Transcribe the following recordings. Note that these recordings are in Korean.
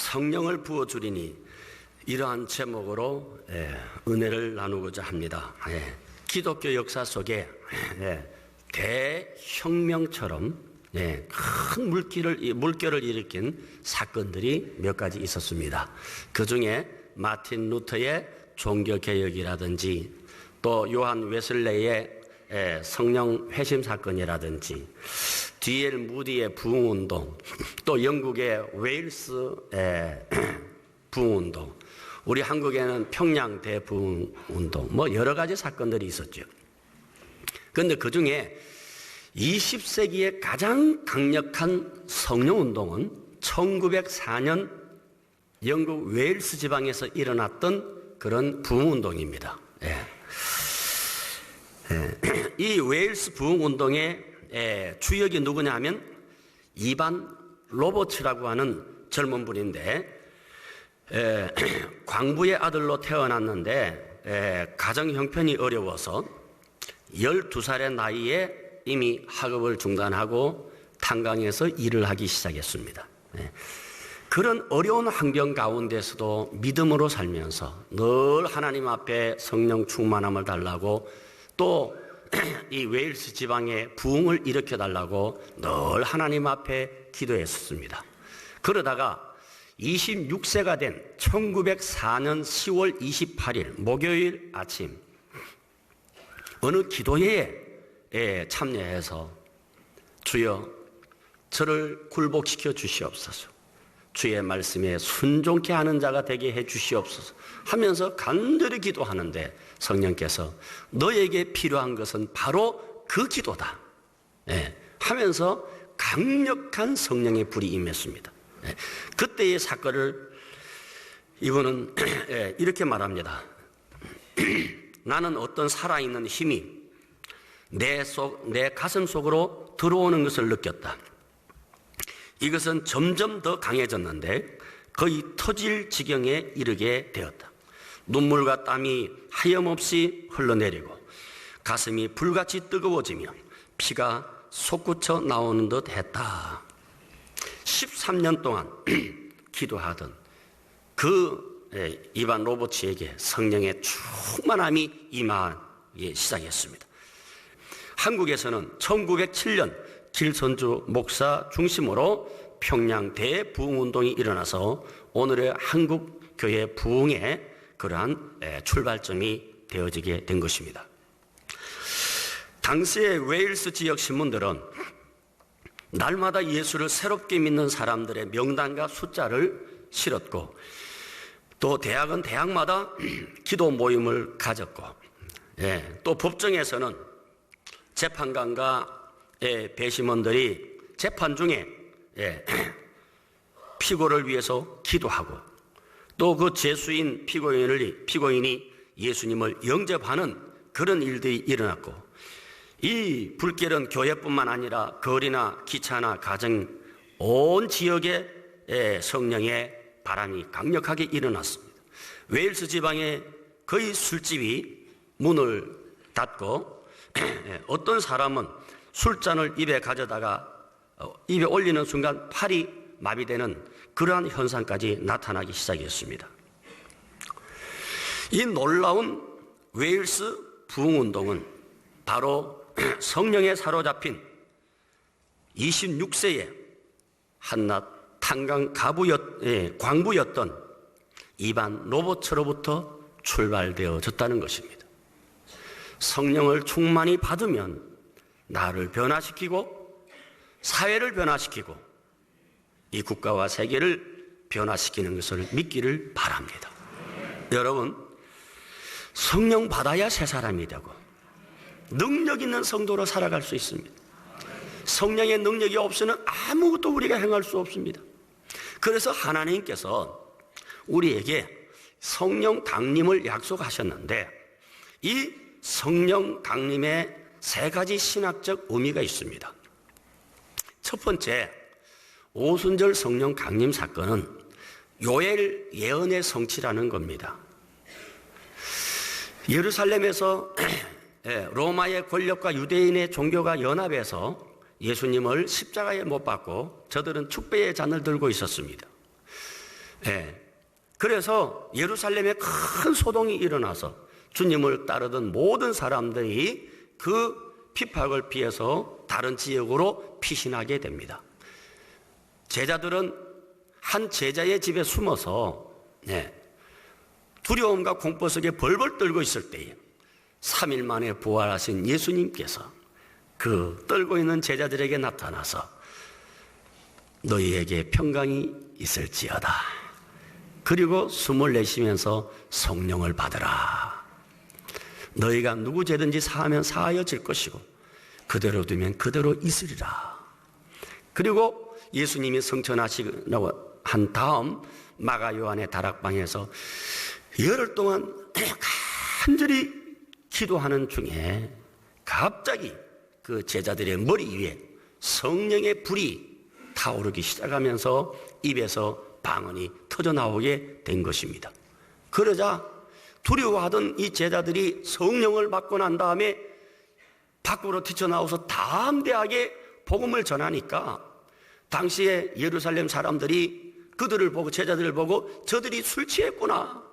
성령을 부어주리니 이러한 제목으로 은혜를 나누고자 합니다. 기독교 역사 속에 대혁명처럼 큰 물결을 일으킨 사건들이 몇 가지 있었습니다. 그 중에 마틴 루터의 종교개혁이라든지 또 요한 웨슬레이의 성령 회심 사건이라든지 D.L. 무디의 부흥운동, 또 영국의 웨일스 부흥운동, 우리 한국에는 평양 대부흥운동, 뭐 여러 가지 사건들이 있었죠. 그런데 그 중에 20세기의 가장 강력한 성령운동은 1904년 영국 웨일스 지방에서 일어났던 그런 부흥운동입니다. 이 웨일스 부흥운동의 주역이 누구냐 하면 이반 로버츠라고 하는 젊은 분인데 광부의 아들로 태어났는데 가정 형편이 어려워서 12살의 나이에 이미 학업을 중단하고 탄광에서 일을 하기 시작했습니다. 그런 어려운 환경 가운데서도 믿음으로 살면서 늘 하나님 앞에 성령 충만함을 달라고 또 이 웨일스 지방에 부흥을 일으켜 달라고 늘 하나님 앞에 기도했었습니다. 그러다가 26세가 된 1904년 10월 28일 목요일 아침 어느 기도회에 참여해서 주여 저를 굴복시켜 주시옵소서, 주의 말씀에 순종케 하는 자가 되게 해 주시옵소서 하면서 간절히 기도하는데 성령께서 너에게 필요한 것은 바로 그 기도다 하면서 강력한 성령의 불이 임했습니다. 그때의 사건을 이분은 이렇게 말합니다. 나는 어떤 살아있는 힘이 내 가슴 속으로 들어오는 것을 느꼈다. 이것은 점점 더 강해졌는데 거의 터질 지경에 이르게 되었다. 눈물과 땀이 하염없이 흘러내리고 가슴이 불같이 뜨거워지며 피가 솟구쳐 나오는 듯 했다. 13년 동안 기도하던 그 이반 로버츠에게 성령의 충만함이 임하기 시작했습니다. 한국에서는 1907년 길선주 목사 중심으로 평양 대부흥운동이 일어나서 오늘의 한국교회 부흥의 그러한 출발점이 되어지게 된 것입니다. 당시의 웨일스 지역 신문들은 날마다 예수를 새롭게 믿는 사람들의 명단과 숫자를 실었고 또 대학은 대학마다 기도 모임을 가졌고 또 법정에서는 재판관과 배심원들이 재판 중에 피고를 위해서 기도하고 또 그 죄수인 피고인이 예수님을 영접하는 그런 일들이 일어났고 이 불길은 교회뿐만 아니라 거리나 기차나 가정 온 지역에 성령의 바람이 강력하게 일어났습니다. 웨일스 지방에 거의 술집이 문을 닫고 어떤 사람은 술잔을 입에 가져다가 입에 올리는 순간 팔이 마비되는 그러한 현상까지 나타나기 시작했습니다. 이 놀라운 웨일스 부흥운동은 바로 성령에 사로잡힌 26세의 한낱 탄광 광부였던 이반 로버츠로부터 출발되어졌다는 것입니다. 성령을 충만히 받으면 나를 변화시키고 사회를 변화시키고 이 국가와 세계를 변화시키는 것을 믿기를 바랍니다. 여러분, 성령 받아야 새 사람이 되고 능력 있는 성도로 살아갈 수 있습니다. 성령의 능력이 없으면 아무것도 우리가 행할 수 없습니다. 그래서 하나님께서 우리에게 성령 강림을 약속하셨는데 이 성령 강림에 세 가지 신학적 의미가 있습니다. 첫 번째, 오순절 성령 강림 사건은 요엘 예언의 성취라는 겁니다. 예루살렘에서 로마의 권력과 유대인의 종교가 연합해서 예수님을 십자가에 못 박고 저들은 축배의 잔을 들고 있었습니다. 예. 그래서 예루살렘에 큰 소동이 일어나서 주님을 따르던 모든 사람들이 그 핍박을 피해서 다른 지역으로 피신하게 됩니다. 제자들은 한 제자의 집에 숨어서 두려움과 공포 속에 벌벌 떨고 있을 때에 3일 만에 부활하신 예수님께서 그 떨고 있는 제자들에게 나타나서 너희에게 평강이 있을지어다. 그리고 숨을 내쉬면서 성령을 받으라. 너희가 누구 죄든지 사하면 사하여질 것이고 그대로 두면 그대로 있으리라. 그리고 예수님이 성천하시고 한 다음 마가 요한의 다락방에서 열흘 동안 간절히 기도하는 중에 갑자기 그 제자들의 머리 위에 성령의 불이 타오르기 시작하면서 입에서 방언이 터져 나오게 된 것입니다. 그러자 두려워하던 이 제자들이 성령을 받고 난 다음에 밖으로 뛰쳐나와서 담대하게 복음을 전하니까 당시에 예루살렘 사람들이 그들을 보고 제자들을 보고 저들이 술 취했구나,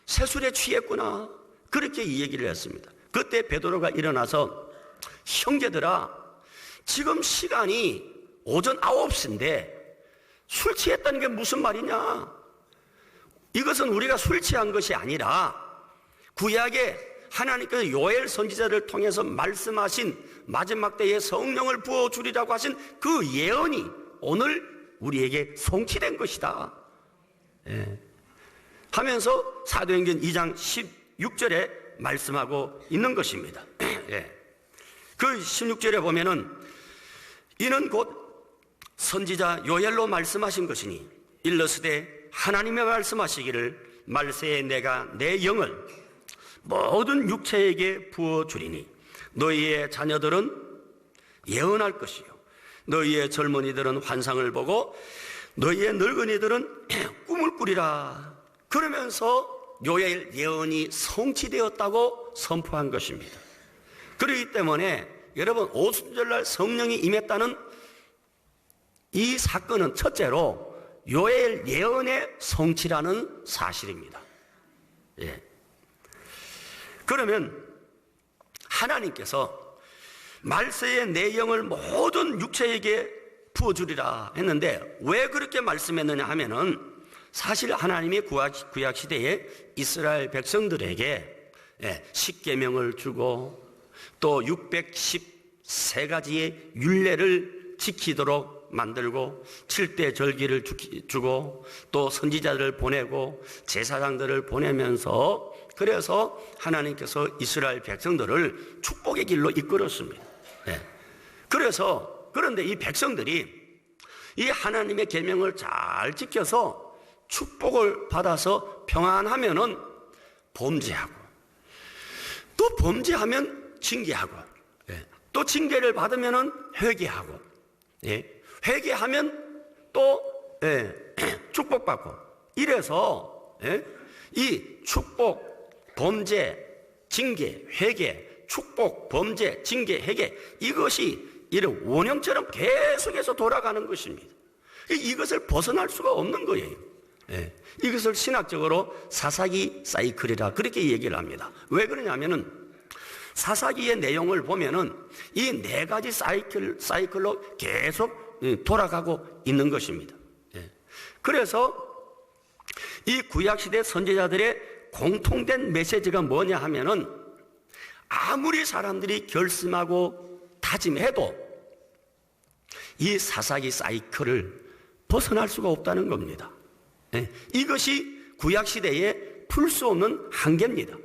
새술에 취했구나, 그렇게 이 얘기를 했습니다. 그때 베드로가 일어나서 형제들아, 지금 시간이 오전 9시인데 술 취했다는 게 무슨 말이냐? 이것은 우리가 술 취한 것이 아니라 구약에 하나님께서 요엘 선지자를 통해서 말씀하신 마지막 때에 성령을 부어주리라고 하신 그 예언이 오늘 우리에게 성취된 것이다 하면서 사도행전 2장 16절에 말씀하고 있는 것입니다. 그 16절에 보면은 이는 곧 선지자 요엘로 말씀하신 것이니 일러스되 하나님의 말씀하시기를 말세에 내가 내 영을 모든 육체에게 부어주리니 너희의 자녀들은 예언할 것이요 너희의 젊은이들은 환상을 보고 너희의 늙은이들은 꿈을 꾸리라. 그러면서 요엘 예언이 성취되었다고 선포한 것입니다. 그렇기 때문에 여러분 오순절날 성령이 임했다는 이 사건은 첫째로 요엘 예언의 성취라는 사실입니다. 그러면 하나님께서 말세에 내 영을 모든 육체에게 부어주리라 했는데 왜 그렇게 말씀했느냐 하면은 사실 하나님이 구약 시대에 이스라엘 백성들에게 십계명을 주고 또 613가지의 율례를 지키도록 만들고 7대 절기를 주고 또 선지자들을 보내고 제사장들을 보내면서 그래서 하나님께서 이스라엘 백성들을 축복의 길로 이끌었습니다. 그런데 이 백성들이 이 하나님의 계명을 잘 지켜서 축복을 받아서 평안하면은 범죄하고 또 범죄하면 징계하고 또 징계를 받으면은 회개하고 회개하면 또 축복받고 이래서 이 축복, 범죄, 징계, 회개, 축복, 범죄, 징계, 회개 이것이 이런 원형처럼 계속해서 돌아가는 것입니다. 이것을 벗어날 수가 없는 거예요. 이것을 신학적으로 사사기 사이클이라 그렇게 얘기를 합니다. 왜 그러냐면은 사사기의 내용을 보면은 이 4가지 사이클로 계속 돌아가고 있는 것입니다. 그래서 이 구약시대 선지자들의 공통된 메시지가 뭐냐 하면은 아무리 사람들이 결심하고 다짐해도 이 사사기 사이클을 벗어날 수가 없다는 겁니다. 이것이 구약시대에 풀 수 없는 한계입니다.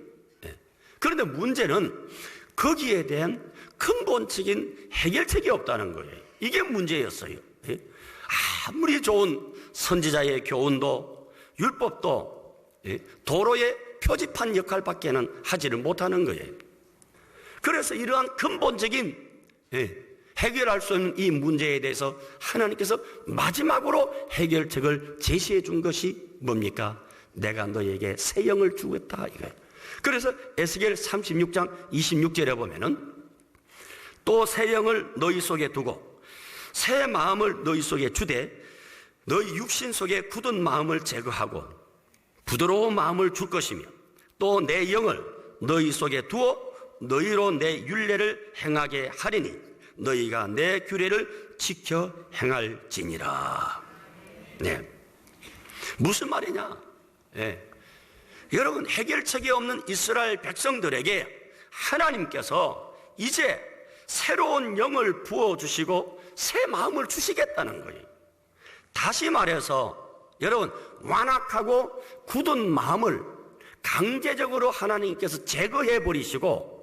그런데 문제는 거기에 대한 근본적인 해결책이 없다는 거예요. 이게 문제였어요. 아무리 좋은 선지자의 교훈도 율법도 도로의 표지판 역할밖에는 하지를 못하는 거예요. 그래서 이러한 근본적인 해결할 수 없는 이 문제에 대해서 하나님께서 마지막으로 해결책을 제시해 준 것이 뭡니까? 내가 너에게 새 영을 주겠다 이거예요. 그래서 에스겔 36장 26절에 보면은 또 새 영을 너희 속에 두고 새 마음을 너희 속에 주되 너희 육신 속에 굳은 마음을 제거하고 부드러운 마음을 줄 것이며 또 내 영을 너희 속에 두어 너희로 내 율례를 행하게 하리니 너희가 내 규례를 지켜 행할지니라. 네. 무슨 말이냐? 네. 여러분, 해결책이 없는 이스라엘 백성들에게 하나님께서 이제 새로운 영을 부어주시고 새 마음을 주시겠다는 거예요. 다시 말해서 여러분, 완악하고 굳은 마음을 강제적으로 하나님께서 제거해 버리시고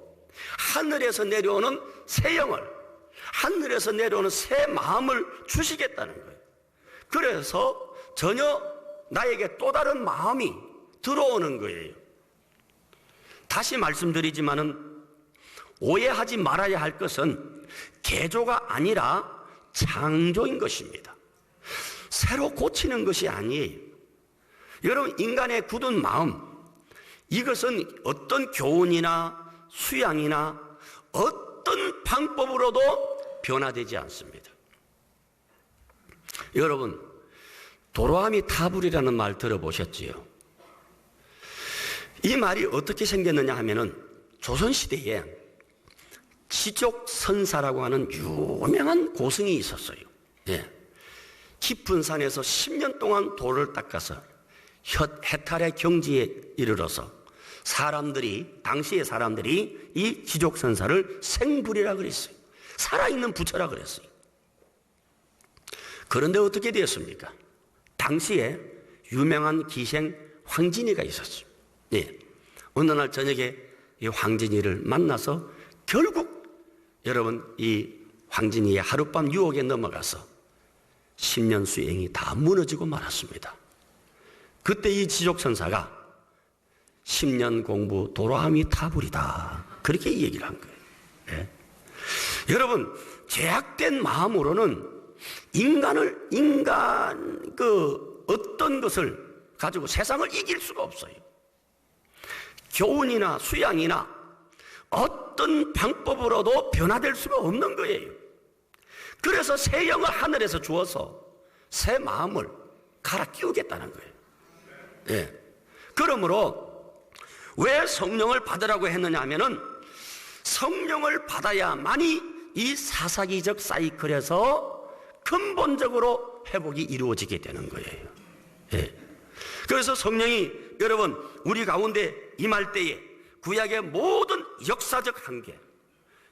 하늘에서 내려오는 새 영을, 하늘에서 내려오는 새 마음을 주시겠다는 거예요. 그래서 전혀 나에게 또 다른 마음이 들어오는 거예요. 다시 말씀드리지만은 오해하지 말아야 할 것은 개조가 아니라 창조인 것입니다. 새로 고치는 것이 아니에요. 여러분, 인간의 굳은 마음, 이것은 어떤 교훈이나 수양이나 어떤 방법으로도 변화되지 않습니다. 여러분, 도로아미 타불이라는 말 들어보셨지요? 이 말이 어떻게 생겼느냐 하면은 조선시대에 지족선사라고 하는 유명한 고승이 있었어요. 예. 깊은 산에서 10년 동안 돌을 닦아서 해탈의 경지에 이르러서 당시의 사람들이 이 지족선사를 생불이라 그랬어요. 살아있는 부처라 그랬어요. 그런데 어떻게 되었습니까? 당시에 유명한 기생 황진이가 있었어요. 예. 어느 날 저녁에 이 황진이를 만나서 결국 여러분, 이 황진이의 하룻밤 유혹에 넘어가서 10년 수행이 다 무너지고 말았습니다. 그때 이 지족선사가 10년 공부 도로아미 타불이다, 그렇게 얘기를 한 거예요. 예. 여러분, 죄악된 마음으로는 인간 어떤 것을 가지고 세상을 이길 수가 없어요. 교훈이나 수양이나 어떤 방법으로도 변화될 수가 없는 거예요. 그래서 새 영을 하늘에서 주어서 새 마음을 갈아 끼우겠다는 거예요. 예. 그러므로 왜 성령을 받으라고 했느냐 하면은 성령을 받아야만이 이 사사기적 사이클에서 근본적으로 회복이 이루어지게 되는 거예요. 예. 그래서 성령이 여러분 우리 가운데 임할 때에 구약의 모든 역사적 한계,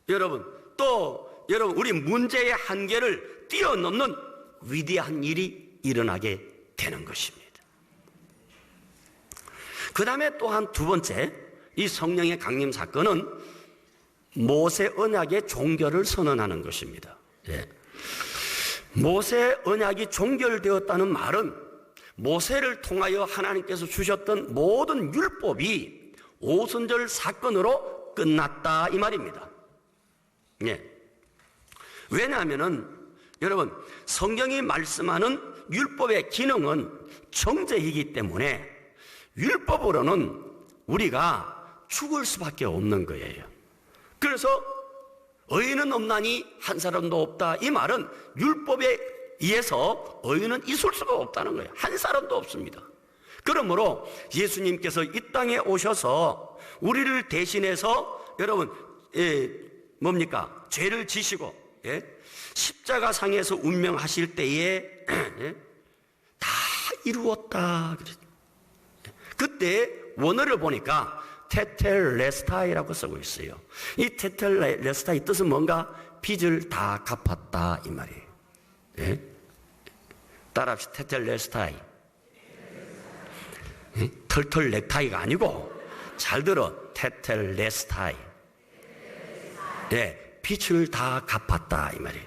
여러분 또 여러분 우리 문제의 한계를 뛰어넘는 위대한 일이 일어나게 되는 것입니다. 그 다음에 또한 두 번째, 이 성령의 강림 사건은 모세 언약의 종결을 선언하는 것입니다. 예. 모세 언약이 종결되었다는 말은 모세를 통하여 하나님께서 주셨던 모든 율법이 오순절 사건으로 끝났다, 이 말입니다. 예. 왜냐하면은 여러분 성경이 말씀하는 율법의 기능은 정죄이기 때문에 율법으로는 우리가 죽을 수밖에 없는 거예요. 그래서 의인은 없나니 한 사람도 없다, 이 말은 율법에 의해서 의인은 있을 수가 없다는 거예요. 한 사람도 없습니다. 그러므로 예수님께서 이 땅에 오셔서 우리를 대신해서 여러분 뭡니까? 죄를 지시고 십자가상에서 운명하실 때에 다 이루었다. 그때 원어를 보니까 테텔레스타이라고 쓰고 있어요. 이 테텔레스타이 뜻은 뭔가? 빚을 다 갚았다, 이 말이에요. 예? 따라합시다. 테텔레스타이. 예? 털털 넥타이가 아니고 잘 들어. 테텔레스타이. 예, 빚을 다 갚았다, 이 말이에요.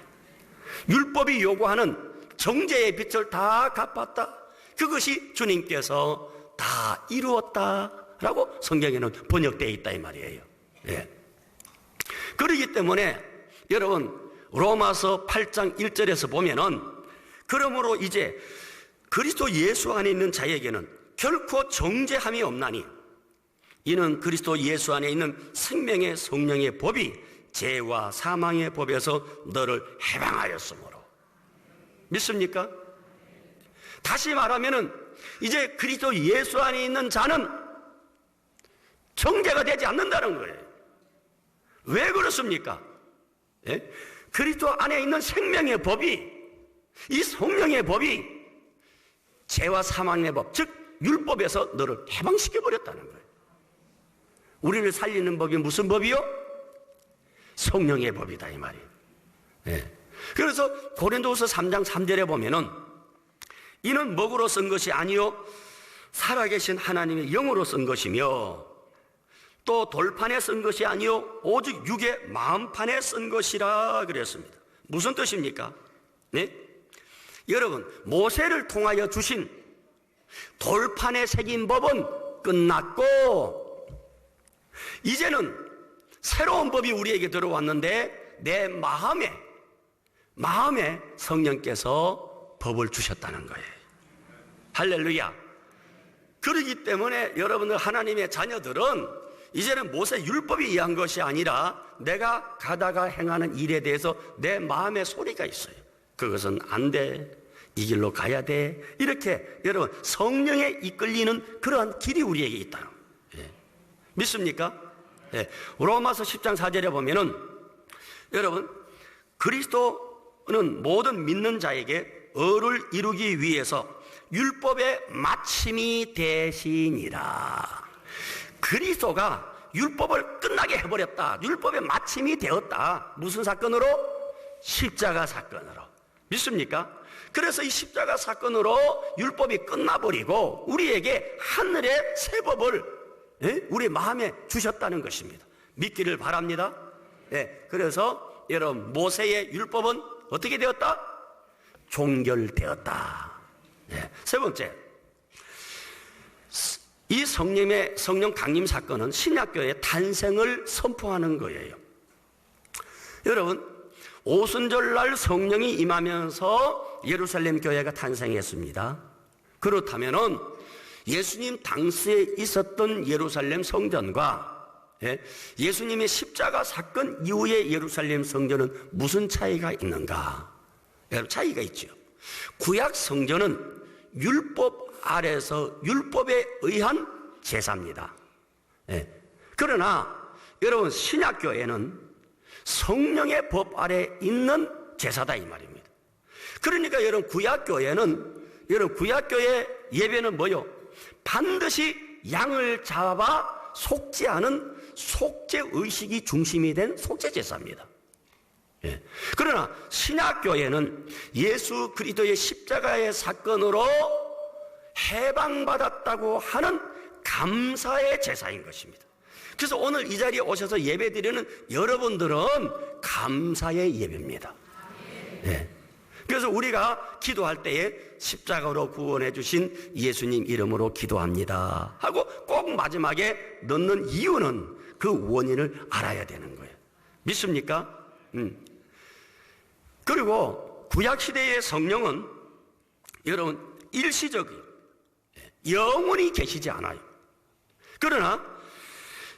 율법이 요구하는 정죄의 빚을 다 갚았다. 그것이 주님께서 다 이루었다라고 성경에는 번역되어 있다, 이 말이에요. 예. 그렇기 때문에 여러분 로마서 8장 1절에서 보면은 그러므로 이제 그리스도 예수 안에 있는 자에게는 결코 정죄함이 없나니 이는 그리스도 예수 안에 있는 생명의 성령의 법이 죄와 사망의 법에서 너를 해방하였으므로. 믿습니까? 다시 말하면은 이제 그리스도 예수 안에 있는 자는 정죄가 되지 않는다는 거예요. 왜 그렇습니까? 예? 그리스도 안에 있는 생명의 법이, 이 성령의 법이 죄와 사망의 법, 즉 율법에서 너를 해방시켜 버렸다는 거예요. 우리를 살리는 법이 무슨 법이요? 성령의 법이다 이 말이에요. 예. 그래서 고린도후서 3장 3절에 보면은 이는 먹으로 쓴 것이 아니요 살아계신 하나님의 영으로 쓴 것이며 또 돌판에 쓴 것이 아니요 오직 육의 마음판에 쓴 것이라 그랬습니다. 무슨 뜻입니까? 네? 여러분, 모세를 통하여 주신 돌판에 새긴 법은 끝났고 이제는 새로운 법이 우리에게 들어왔는데 내 마음에 성령께서 법을 주셨다는 거예요. 할렐루야. 그렇기 때문에 여러분들 하나님의 자녀들은 이제는 모세 율법이 의한 것이 아니라 내가 가다가 행하는 일에 대해서 내 마음의 소리가 있어요. 그것은 안 돼, 이 길로 가야 돼, 이렇게 여러분 성령에 이끌리는 그러한 길이 우리에게 있다. 예. 믿습니까? 예. 로마서 10장 4절에 보면은 여러분 그리스도는 모든 믿는 자에게 의를 이루기 위해서 율법의 마침이 되시니라. 그리스도가 율법을 끝나게 해버렸다. 율법의 마침이 되었다. 무슨 사건으로? 십자가 사건으로. 믿습니까? 그래서 이 십자가 사건으로 율법이 끝나버리고 우리에게 하늘의 새 법을 우리 마음에 주셨다는 것입니다. 믿기를 바랍니다. 그래서 여러분 모세의 율법은 어떻게 되었다? 종결되었다. 세 번째, 이 성령 강림 사건은 신약교회의 탄생을 선포하는 거예요. 여러분, 오순절날 성령이 임하면서 예루살렘 교회가 탄생했습니다. 그렇다면은 예수님 당시에 있었던 예루살렘 성전과 예수님의 십자가 사건 이후의 예루살렘 성전은 무슨 차이가 있는가? 여러분, 차이가 있죠. 구약 성전은 율법 아래서 율법에 의한 제사입니다. 그러나 여러분 신약교회는 성령의 법 아래 있는 제사다 이 말입니다. 그러니까 여러분 구약교회 예배는 뭐요? 반드시 양을 잡아 속지 않은 속죄의식이 중심이 된 속죄제사입니다. 그러나 신약교회는 예수 그리스도의 십자가의 사건으로 해방받았다고 하는 감사의 제사인 것입니다. 그래서 오늘 이 자리에 오셔서 예배드리는 여러분들은 감사의 예배입니다. 그래서 우리가 기도할 때에 십자가로 구원해 주신 예수님 이름으로 기도합니다 하고 꼭 마지막에 넣는 이유는 그 원인을 알아야 되는 거예요. 믿습니까? 그리고 구약시대의 성령은 여러분 일시적이에요. 영원히 계시지 않아요. 그러나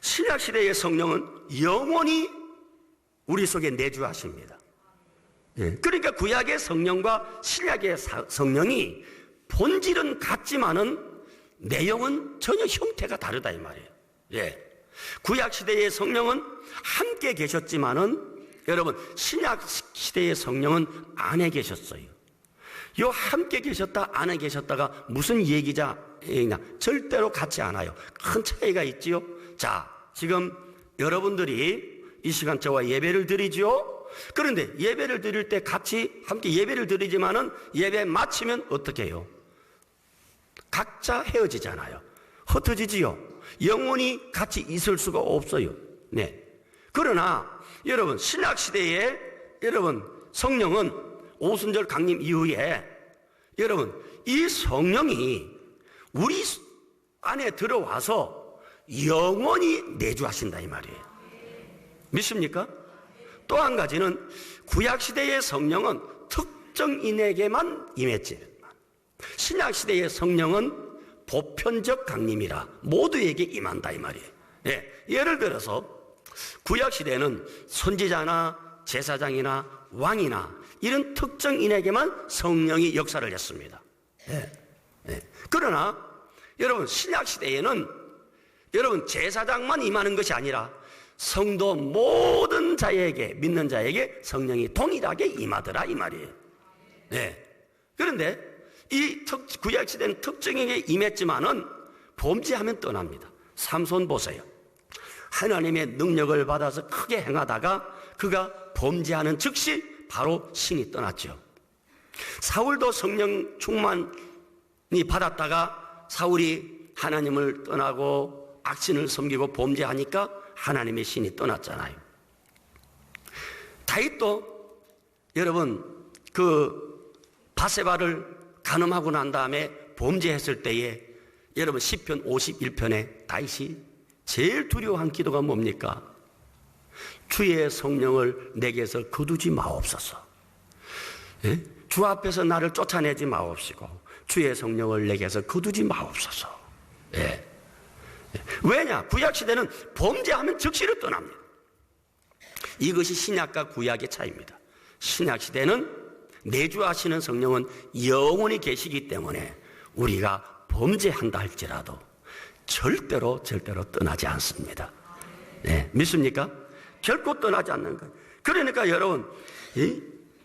신약시대의 성령은 영원히 우리 속에 내주하십니다. 그러니까 구약의 성령과 신약의 성령이 본질은 같지만은 내용은 전혀 형태가 다르다 이 말이에요. 구약시대의 성령은 함께 계셨지만은 여러분 신약시대의 성령은 안에 계셨어요. 요 함께 계셨다 안에 계셨다가 무슨 얘기냐 절대로 같지 않아요. 큰 차이가 있지요. 자, 지금 여러분들이 이 시간 저와 예배를 드리죠. 그런데 예배를 드릴 때 같이 함께 예배를 드리지만은 예배 마치면 어떻게 해요? 각자 헤어지잖아요. 흩어지지요. 영원히 같이 있을 수가 없어요. 그러나 여러분 신약시대에 여러분 성령은 오순절 강림 이후에 여러분 이 성령이 우리 안에 들어와서 영원히 내주하신다 이 말이에요. 믿습니까? 또 한 가지는 구약시대의 성령은 특정인에게만 임했지만 신약시대의 성령은 보편적 강림이라 모두에게 임한다 이 말이에요. 예를 들어서 구약시대는 선지자나 제사장이나 왕이나 이런 특정인에게만 성령이 역사를 했습니다. 그러나 여러분, 신약 시대에는 여러분 제사장만 임하는 것이 아니라 성도 모든 자에게, 믿는 자에게 성령이 동일하게 임하더라 이 말이에요. 그런데 이 구약 시대는 특정에게 임했지만은 범죄하면 떠납니다. 삼손 보세요. 하나님의 능력을 받아서 크게 행하다가 그가 범죄하는 즉시 바로 신이 떠났죠. 사울도 성령 충만이 받았다가 사울이 하나님을 떠나고 악신을 섬기고 범죄하니까 하나님의 신이 떠났잖아요. 다윗도 여러분 그 바세바를 간음하고 난 다음에 범죄했을 때에 여러분 시편 51편에 다윗이 제일 두려워한 기도가 뭡니까? 주의 성령을 내게서 거두지 마옵소서. 주 앞에서 나를 쫓아내지 마옵시고 주의 성령을 내게서 거두지 마옵소서. 왜냐? 구약시대는 범죄하면 즉시로 떠납니다. 이것이 신약과 구약의 차이입니다. 신약시대는 내주하시는 성령은 영원히 계시기 때문에 우리가 범죄한다 할지라도 절대로 떠나지 않습니다. 믿습니까? 결코 떠나지 않는 거예요. 그러니까 여러분,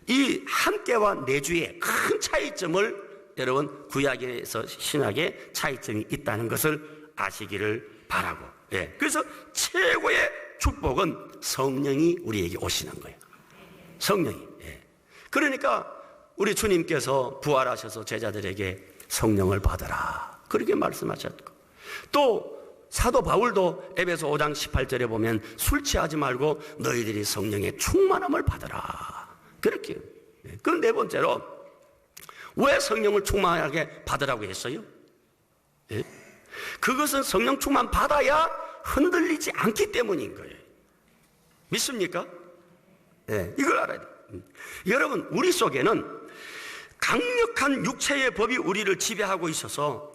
이 함께와 내주의 큰 차이점을 여러분 구약에서 신약의 차이점이 있다는 것을 아시기를 바라고. 그래서 최고의 축복은 성령이 우리에게 오시는 거예요. 성령이. 그러니까 우리 주님께서 부활하셔서 제자들에게 성령을 받으라 그렇게 말씀하셨고, 또 사도 바울도 에베소 5장 18절에 보면 술 취하지 말고 너희들이 성령의 충만함을 받으라 그렇게. 그럼 네 번째로 왜 성령을 충만하게 받으라고 했어요? 그것은 성령 충만 받아야 흔들리지 않기 때문인 거예요. 믿습니까? 이걸 알아야 돼요. 여러분, 우리 속에는 강력한 육체의 법이 우리를 지배하고 있어서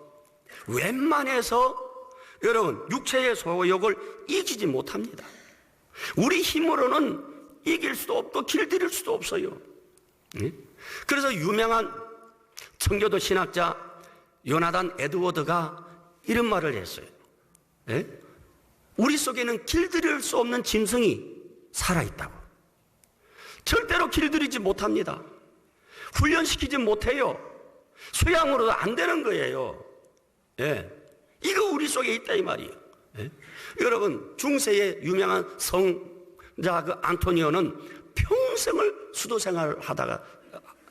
웬만해서 여러분 육체의 소욕을 이기지 못합니다. 우리 힘으로는 이길 수도 없고 길들일 수도 없어요. 그래서 유명한 청교도 신학자 요나단 에드워드가 이런 말을 했어요. 우리 속에는 길들일 수 없는 짐승이 살아있다고. 절대로 길들이지 못합니다. 훈련시키지 못해요. 수양으로도 안 되는 거예요. 이거 우리 속에 있다 이 말이에요. 여러분, 중세의 유명한 성자 그 안토니오는 평생을 수도 생활을 하다가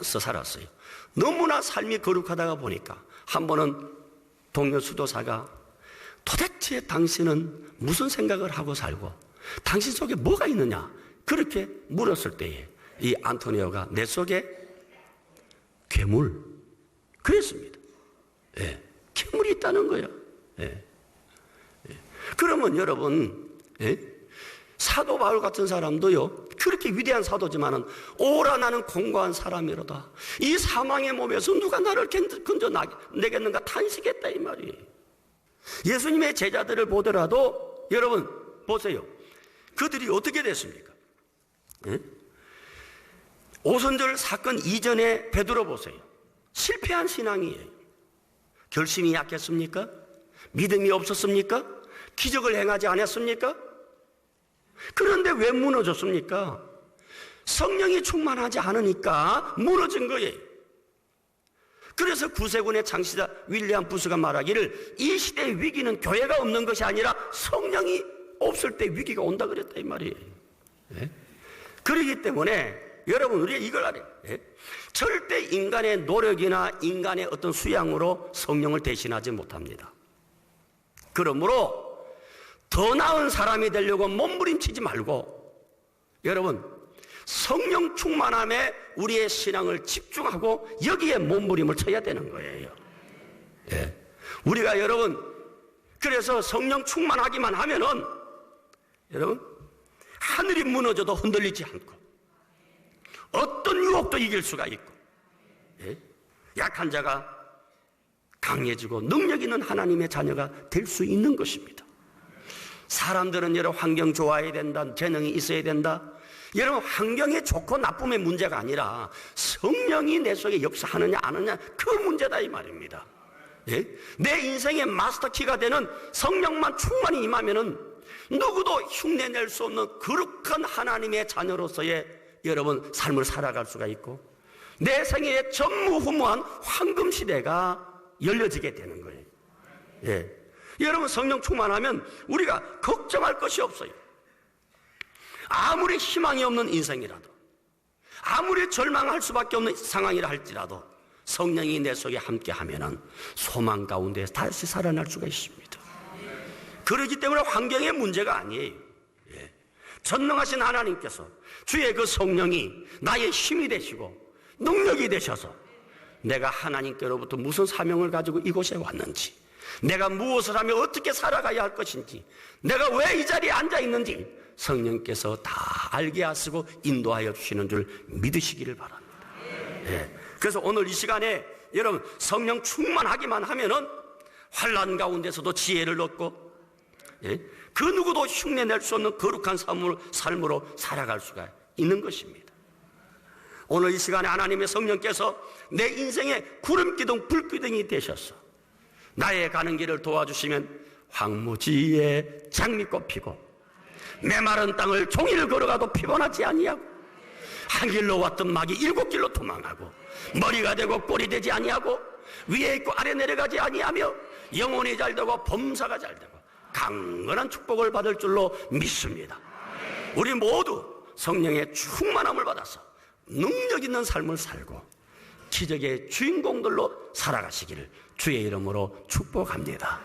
살았어요. 너무나 삶이 거룩하다가 보니까 한 번은 동료 수도사가 도대체 당신은 무슨 생각을 하고 살고 당신 속에 뭐가 있느냐 그렇게 물었을 때에 이 안토니오가 내 속에 괴물 그랬습니다. 괴물이 있다는 거예요. 그러면 여러분, 사도 바울 같은 사람도요 그렇게 위대한 사도지만은 오라 나는 공고한 사람이로다. 이 사망의 몸에서 누가 나를 건져내겠는가 탄식했다 이 말이에요. 예수님의 제자들을 보더라도 여러분 보세요. 그들이 어떻게 됐습니까? 오순절 사건 이전에 베드로 보세요. 실패한 신앙이에요. 결심이 약했습니까? 믿음이 없었습니까? 기적을 행하지 않았습니까? 그런데 왜 무너졌습니까? 성령이 충만하지 않으니까 무너진 거예요. 그래서 구세군의 창시자 윌리엄 부스가 말하기를 이 시대의 위기는 교회가 없는 것이 아니라 성령이 없을 때 위기가 온다 그랬다 이 말이에요. 그렇기 때문에 여러분 우리가 이걸 알아요. 절대 인간의 노력이나 인간의 어떤 수양으로 성령을 대신하지 못합니다. 그러므로 더 나은 사람이 되려고 몸부림치지 말고 여러분 성령 충만함에 우리의 신앙을 집중하고 여기에 몸부림을 쳐야 되는 거예요. 우리가 여러분 그래서 성령 충만하기만 하면은 여러분 하늘이 무너져도 흔들리지 않고 어떤 유혹도 이길 수가 있고 약한 자가 강해지고 능력 있는 하나님의 자녀가 될 수 있는 것입니다. 사람들은 여러 환경 좋아야 된다, 재능이 있어야 된다, 여러분, 환경이 좋고 나쁨의 문제가 아니라 성령이 내 속에 역사하느냐 안 하느냐, 그 문제다 이 말입니다. 예? 내 인생의 마스터키가 되는 성령만 충만히 임하면은 누구도 흉내낼 수 없는 거룩한 하나님의 자녀로서의 여러분 삶을 살아갈 수가 있고, 내 생애에 전무후무한 황금 시대가 열려지게 되는 거예요. 예. 여러분, 성령 충만하면 우리가 걱정할 것이 없어요. 아무리 희망이 없는 인생이라도, 아무리 절망할 수밖에 없는 상황이라 할지라도 성령이 내 속에 함께 하면은 소망 가운데 다시 살아날 수가 있습니다. 그렇기 때문에 환경의 문제가 아니에요. 예. 전능하신 하나님께서 주의 그 성령이 나의 힘이 되시고 능력이 되셔서 내가 하나님께로부터 무슨 사명을 가지고 이곳에 왔는지, 내가 무엇을 하며 어떻게 살아가야 할 것인지, 내가 왜 이 자리에 앉아 있는지 성령께서 다 알게 하시고 인도하여 주시는 줄 믿으시기를 바랍니다. 예. 그래서 오늘 이 시간에 여러분, 성령 충만하기만 하면은 환난 가운데서도 지혜를 얻고, 예? 그 누구도 흉내낼 수 없는 거룩한 삶으로 살아갈 수가 있는 것입니다. 오늘 이 시간에 하나님의 성령께서 내 인생의 구름기둥 불기둥이 되셔서 나의 가는 길을 도와주시면 황무지에 장미꽃 피고 메마른 땅을 종일 걸어가도 피곤하지 아니하고, 한 길로 왔던 막이 7길로 도망하고, 머리가 되고 꼴이 되지 아니하고, 위에 있고 아래 내려가지 아니하며 영혼이 잘되고 범사가 잘되고 강건한 축복을 받을 줄로 믿습니다. 우리 모두 성령의 충만함을 받아서 능력 있는 삶을 살고 기적의 주인공들로 살아가시기를 주의 이름으로 축복합니다.